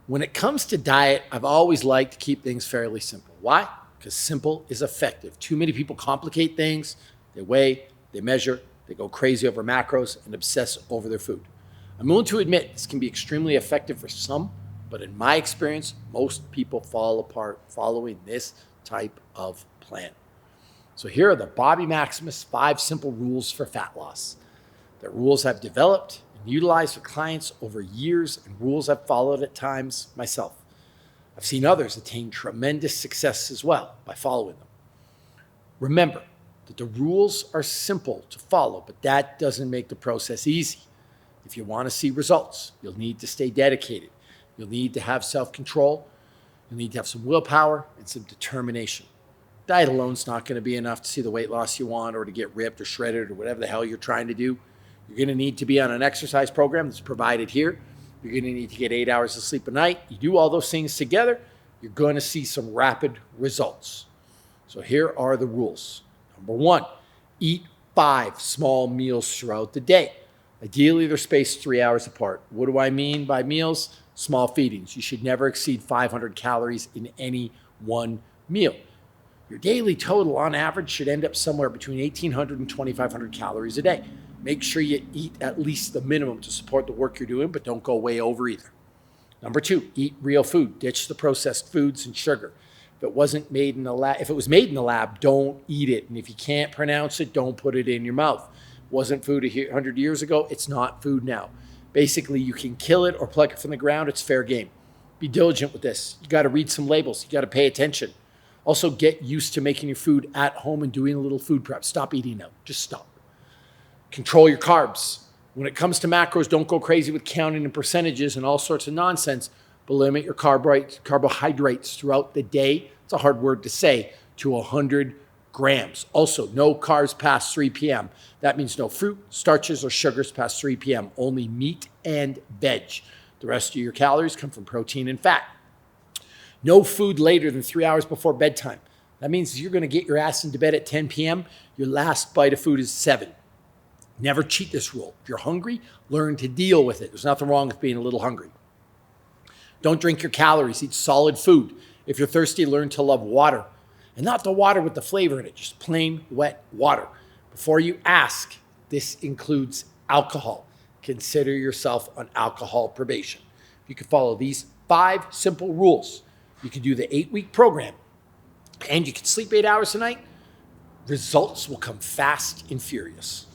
When it comes to diet, I've always liked to keep things fairly simple. Why? Because simple is effective. Too many people complicate things. They weigh, they measure, they go crazy over macros and obsess over their food. I'm willing to admit this can be extremely effective for some, but in my experience, most people fall apart following this type of plan. So here are the Bobby Maximus 5 simple rules for fat loss. They're rules I've developed and utilized for clients over years, and rules I've followed at times myself. I've seen others attain tremendous success as well by following them. Remember that the rules are simple to follow, but that doesn't make the process easy. If you want to see results, you'll need to stay dedicated. You'll need to have self-control. You'll need to have some willpower and some determination. Diet alone is not going to be enough to see the weight loss you want or to get ripped or shredded or whatever the hell you're trying to do. You're going to need to be on an exercise program that's provided here. You're going to need to get 8 hours of sleep a night. You do all those things together, you're going to see some rapid results. So here are the rules. Number 1, eat 5 small meals throughout the day. Ideally, they're spaced 3 hours apart. What do I mean by meals? Small feedings. You should never exceed 500 calories in any one meal. Your daily total on average should end up somewhere between 1,800 and 2,500 calories a day. Make sure you eat at least the minimum to support the work you're doing, but don't go way over either. Number 2, eat real food. Ditch the processed foods and sugar. If it was made in the lab, don't eat it. And if you can't pronounce it, don't put it in your mouth. Wasn't food 100 years ago, it's not food now. Basically, you can kill it or pluck it from the ground, it's fair game. Be diligent with this. You got to read some labels. You got to pay attention. Also, get used to making your food at home and doing a little food prep. Stop eating out. Just stop. Control your carbs. When it comes to macros, don't go crazy with counting and percentages and all sorts of nonsense, but limit your carbohydrates throughout the day. It's a hard word to say, to 100 grams. Also, no carbs past 3 p.m. That means no fruit, starches, or sugars past 3 p.m. Only meat and veg. The rest of your calories come from protein and fat. No food later than 3 hours before bedtime. That means you're going to get your ass into bed at 10 p.m. Your last bite of food is 7. Never cheat this rule. If you're hungry, learn to deal with it. There's nothing wrong with being a little hungry. Don't drink your calories. Eat solid food. If you're thirsty, learn to love water. And not the water with the flavor in it, just plain wet water. Before you ask, this includes alcohol. Consider yourself on alcohol probation. If you can follow these 5 simple rules, you can do the 8-week program, and you can sleep 8 hours a night. Results will come fast and furious.